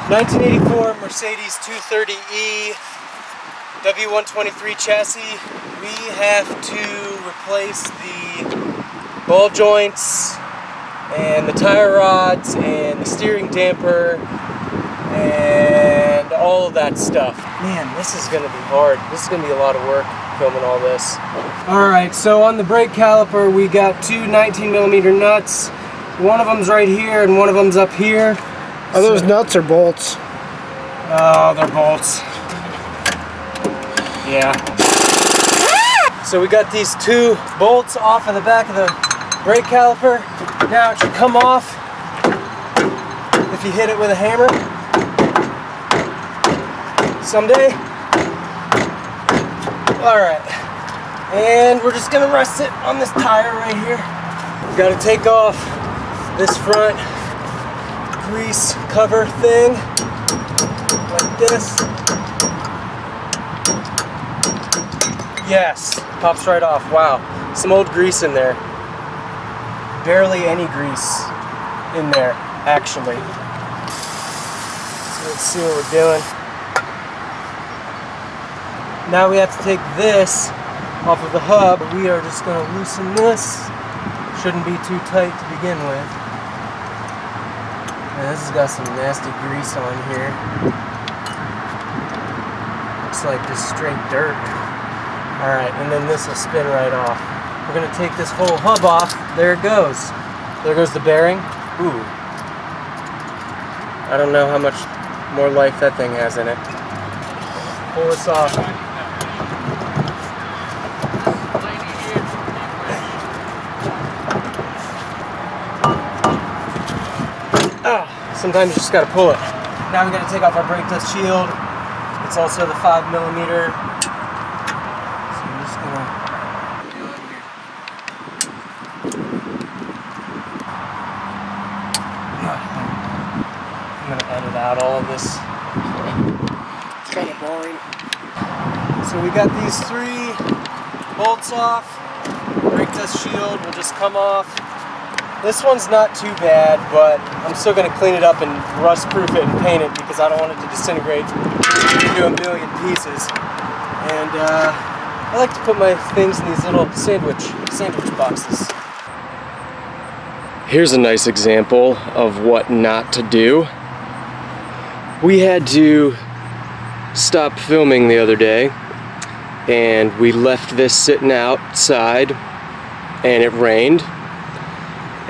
1984 Mercedes 230E W123 chassis. We have to replace the ball joints and the tire rods and the steering damper and all of that stuff. Man, this is going to be hard. This is going to be a lot of work filming all this. Alright, so on the brake caliper we got two 19mm nuts. One of them's right here and one of them's up here. Are those nuts or bolts? Oh, they're bolts. Yeah. So we got these two bolts off of the back of the brake caliper. Now it should come off if you hit it with a hammer someday. Alright. And we're just gonna rest it on this tire right here. Got to take off this front grease cover thing like this. Yes, pops right off. Wow, some old grease in there. Barely any grease in there, actually. So let's see what we're doing. Now we have to take this off of the hub. We are just going to loosen this. Shouldn't be too tight to begin with. And this has got some nasty grease on here. Looks like just straight dirt. Alright, and then this will spin right off. We're going to take this whole hub off. There it goes. There goes the bearing. Ooh. I don't know how much more life that thing has in it. Pull this off. Sometimes you just gotta pull it. Now we gotta take off our brake dust shield. It's also the 5mm. So I'm just gonna edit out all of this. It's kind of boring. So we got these three bolts off. Brake dust shield will just come off. This one's not too bad, but I'm still going to clean it up and rust-proof it and paint it because I don't want it to disintegrate into a million pieces. And I like to put my things in these little sandwich boxes. Here's a nice example of what not to do. We had to stop filming the other day, and we left this sitting outside, and it rained.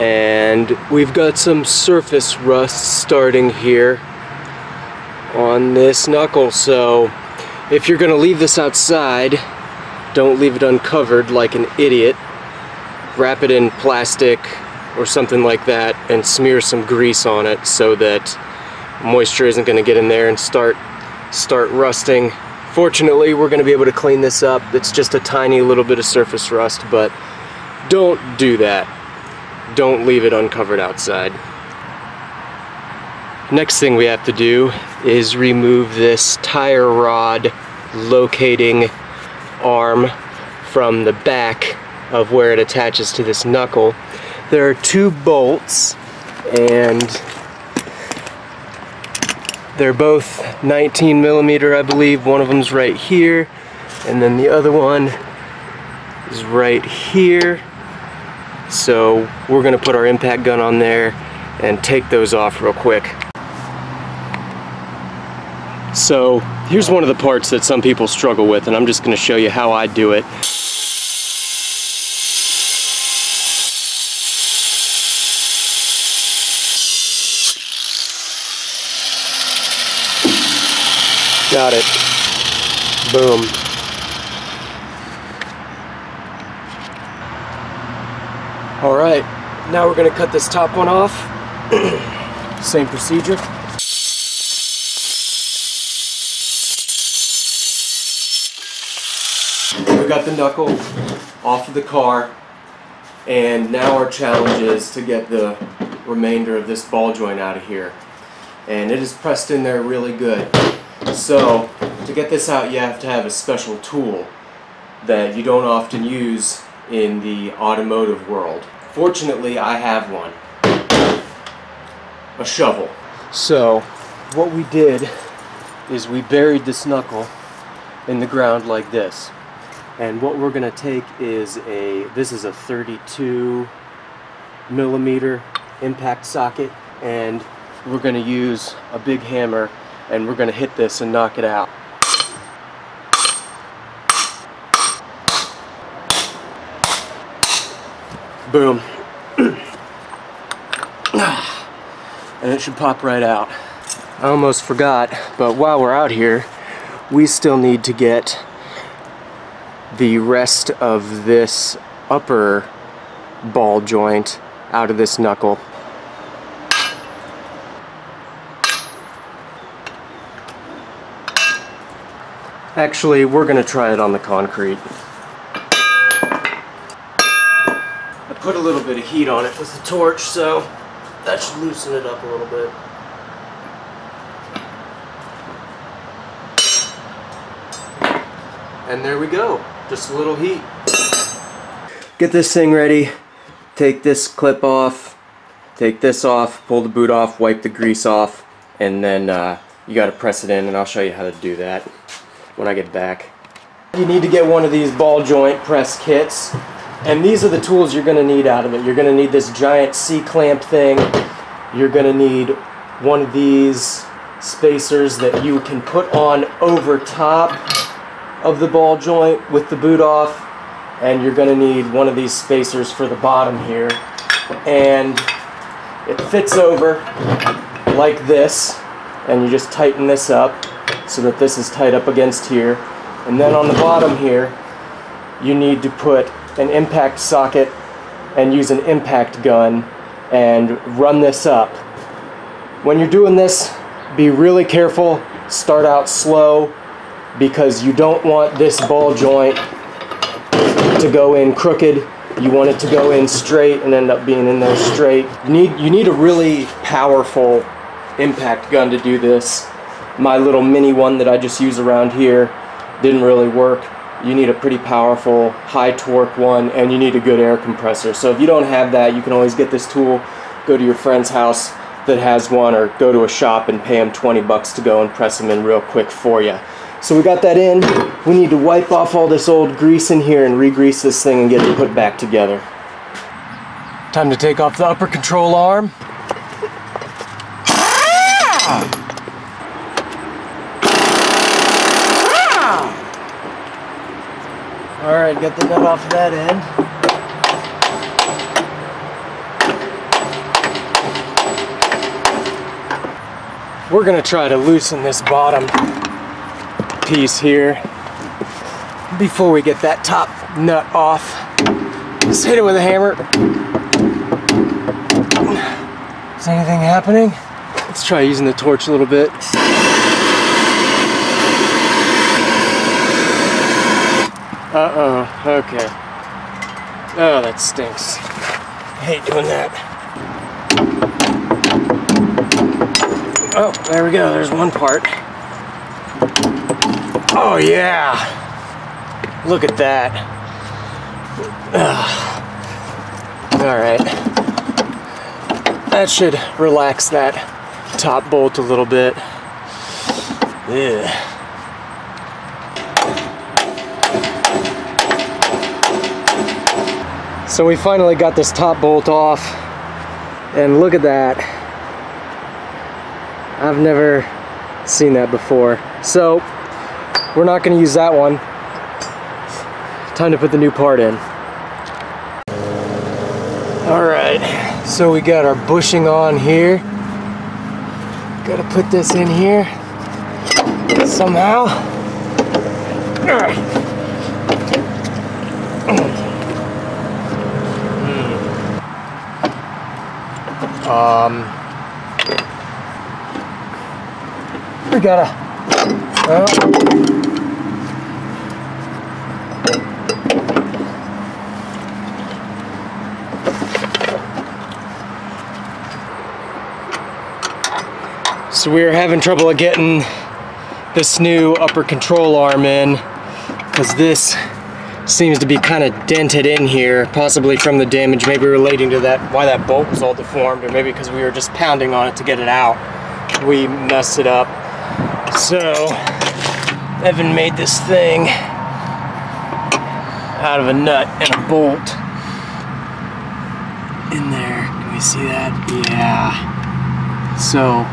And we've got some surface rust starting here on this knuckle, so if you're gonna leave this outside, don't leave it uncovered like an idiot. Wrap it in plastic or something like that and smear some grease on it so that moisture isn't gonna get in there and start rusting. Fortunately, we're gonna be able to clean this up. It's just a tiny little bit of surface rust, but don't do that. Don't leave it uncovered outside. Next thing we have to do is remove this tire rod locating arm from the back of where it attaches to this knuckle. There are two bolts and they're both 19mm, I believe. One of them's right here and then the other one is right here. So we're going to put our impact gun on there and take those off real quick. So here's one of the parts that some people struggle with, and I'm just going to show you how I do it. Got it. Boom. Alright, now we're going to cut this top one off. Same procedure. We got the knuckle off of the car, and now our challenge is to get the remainder of this ball joint out of here. And it is pressed in there really good. So, to get this out you have to have a special tool that you don't often use in the automotive world. Fortunately, I have one. A shovel. So, what we did is we buried this knuckle in the ground like this. And what we're gonna take is this is a 32mm impact socket, and we're gonna use a big hammer and we're gonna hit this and knock it out. Boom. And it should pop right out. I almost forgot, but while we're out here, we still need to get the rest of this upper ball joint out of this knuckle. Actually, we're gonna try it on the concrete. I put a little bit of heat on it with the torch, so that should loosen it up a little bit. And there we go, just a little heat. Get this thing ready, take this clip off, take this off, pull the boot off, wipe the grease off, and then you gotta press it in, and I'll show you how to do that when I get back. You need to get one of these ball joint press kits, and these are the tools you're gonna need out of it. You're gonna need this giant C-clamp thing. You're gonna need one of these spacers that you can put on over top of the ball joint with the boot off, and you're gonna need one of these spacers for the bottom here, and it fits over like this, and you just tighten this up so that this is tight up against here, and then on the bottom here you need to put an impact socket and use an impact gun and run this up. When you're doing this, be really careful, start out slow, because you don't want this ball joint to go in crooked. You want it to go in straight and end up being in there straight. You need a really powerful impact gun to do this. My little mini one that I just use around here didn't really work. You need a pretty powerful, high torque one, and you need a good air compressor. So if you don't have that, you can always get this tool, go to your friend's house that has one, or go to a shop and pay them 20 bucks to go and press them in real quick for you. So we got that in. We need to wipe off all this old grease in here and re-grease this thing and get it put back together. Time to take off the upper control arm. Alright, get the nut off of that end. We're going to try to loosen this bottom piece here before we get that top nut off. Just hit it with a hammer. Is anything happening? Let's try using the torch a little bit. Uh-oh, okay. Oh, that stinks. I hate doing that. Oh, there we go, there's one part. Oh yeah! Look at that. Alright. That should relax that top bolt a little bit. Yeah. So we finally got this top bolt off, and look at that. I've never seen that before. So we're not going to use that one. Time to put the new part in. Alright, so we got our bushing on here. Gotta put this in here somehow. Alright. We gotta, so we're having trouble getting this new upper control arm in, because this seems to be kind of dented in here, possibly from the damage, maybe relating to that, why that bolt was all deformed, or maybe because we were just pounding on it to get it out. we messed it up. So Evan made this thing out of a nut and a bolt in there. Can we see that? Yeah. So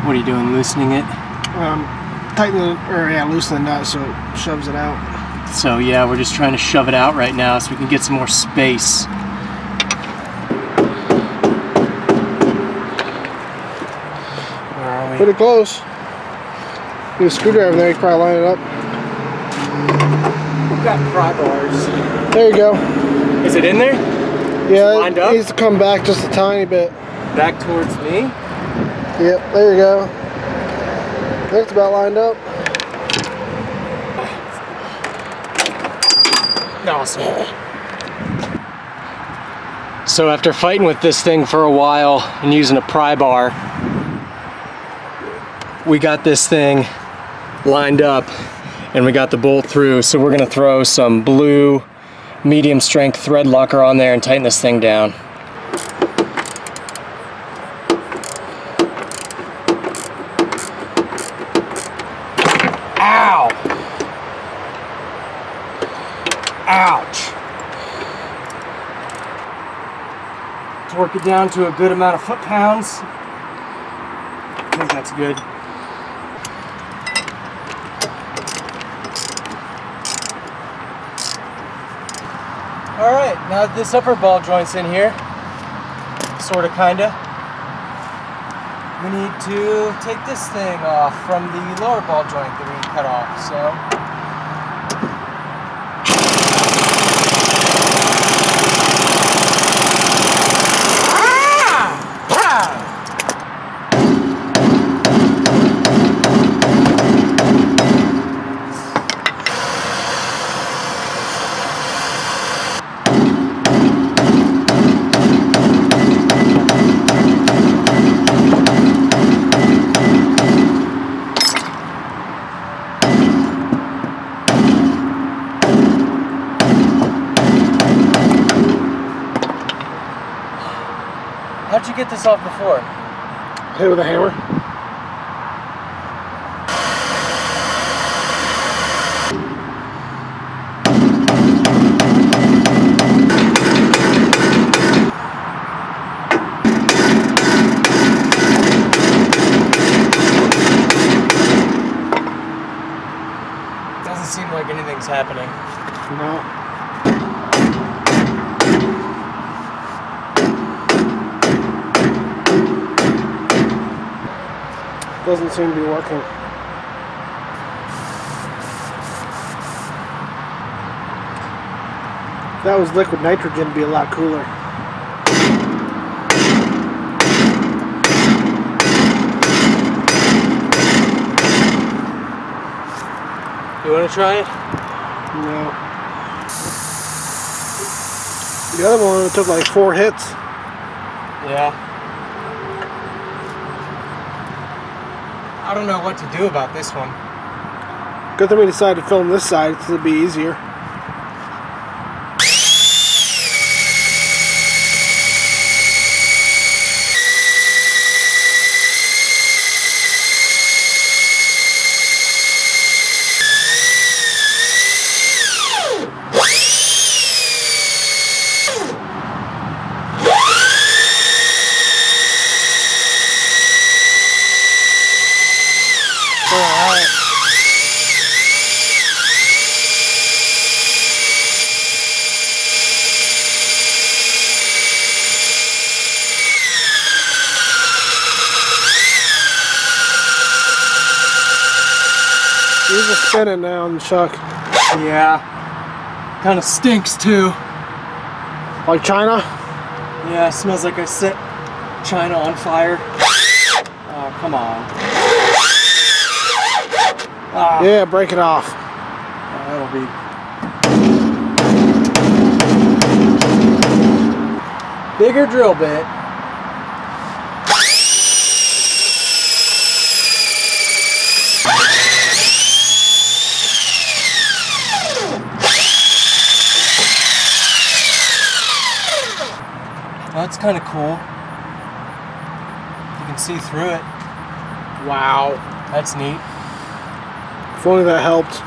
what are you doing, loosening it? Tightening, or yeah, loosen the nut so it shoves it out. So yeah, we're just trying to shove it out right now so we can get some more space. Where are we? Pretty close. Get a screwdriver there, you can probably line it up. We've got pry bars. There you go. Is it in there? Yeah, lined up? It needs to come back just a tiny bit. Back towards me? Yep, there you go. I think it's about lined up. Awesome. So after fighting with this thing for a while and using a pry bar, we got this thing lined up and we got the bolt through. So we're gonna throw some blue medium strength thread locker on there and tighten this thing down. Ow! Ouch! Let's work it down to a good amount of foot-pounds. I think that's good. Alright, now that this upper ball joint's in here, sorta kinda, we need to take this thing off from the lower ball joint that we cut off, so. How'd you get this off before? Hit with a hammer. Doesn't seem like anything's happening. No. Doesn't seem to be working. If that was liquid nitrogen, it'd be a lot cooler. You want to try it? No. The other one took like 4 hits. Yeah. I don't know what to do about this one. Good thing we decided to film this side because it'd be easier. Alright. These are spinning now in the truck. Yeah. Kind of stinks too. Like China? Yeah, smells like I set China on fire. Oh, come on. Ah. Yeah, break it off. That'll be. Bigger drill bit. Well, that's kind of cool. You can see through it. Wow. That's neat. If only that helped.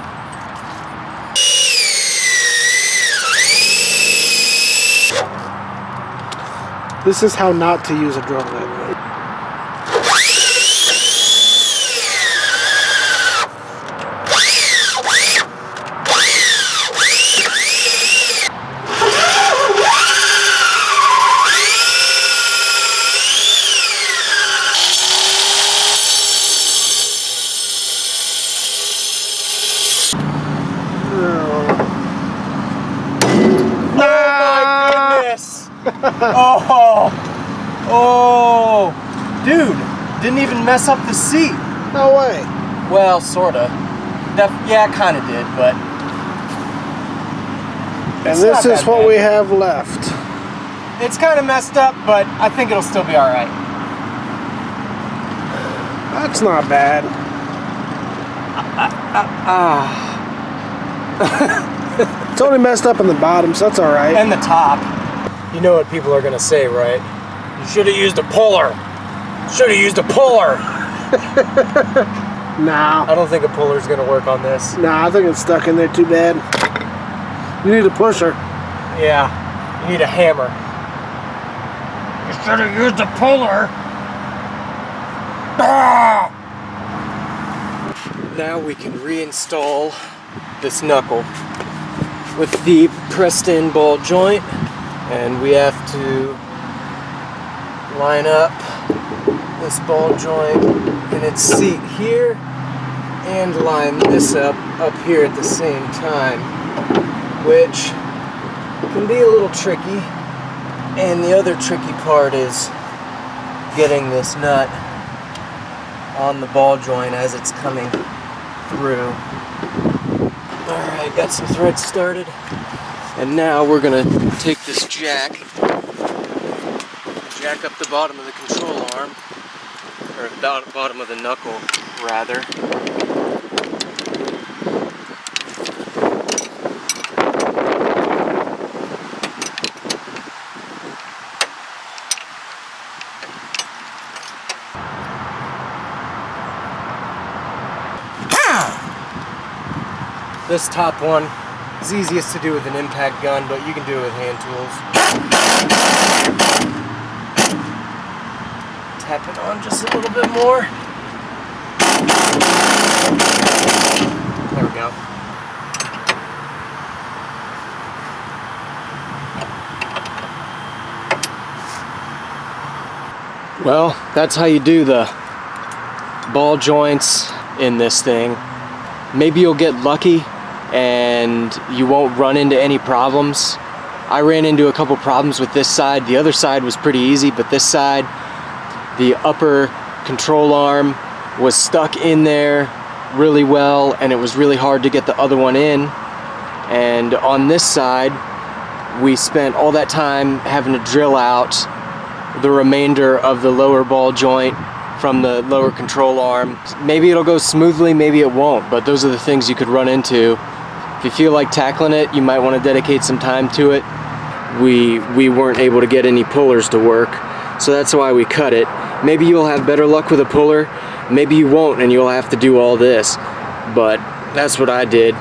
This is how not to use a drill bit. Oh, dude, didn't even mess up the seat. No way. Well, sorta. Yeah, kind of did, but. And this is what we have left. It's kind of messed up, but I think it'll still be all right. That's not bad. It's only messed up in the bottom, so that's all right. And the top. You know what people are gonna say, right? You should have used a puller. Should have used a puller. Nah. I don't think a puller's gonna work on this. Nah, I think it's stuck in there too bad. You need a pusher. Yeah, you need a hammer. You should have used a puller. Ah! Now we can reinstall this knuckle with the pressed-in ball joint, and we have to line up this ball joint in its seat here and line this up here at the same time, which can be a little tricky. And the other tricky part is getting this nut on the ball joint as it's coming through. Alright, got some threads started, and now we're gonna take this jack up the bottom of the control arm, or the bottom of the knuckle rather. This top one is easiest to do with an impact gun, but you can do it with hand tools. Tap it on just a little bit more. There we go. Well, that's how you do the ball joints in this thing. Maybe you'll get lucky and you won't run into any problems. I ran into a couple problems with this side. The other side was pretty easy, but this side, the upper control arm was stuck in there really well, and it was really hard to get the other one in. And on this side, we spent all that time having to drill out the remainder of the lower ball joint from the lower control arm. Maybe it'll go smoothly, maybe it won't, but those are the things you could run into. If you feel like tackling it, you might want to dedicate some time to it. We weren't able to get any pullers to work, so that's why we cut it. Maybe you'll have better luck with a puller, maybe you won't and you'll have to do all this, but that's what I did.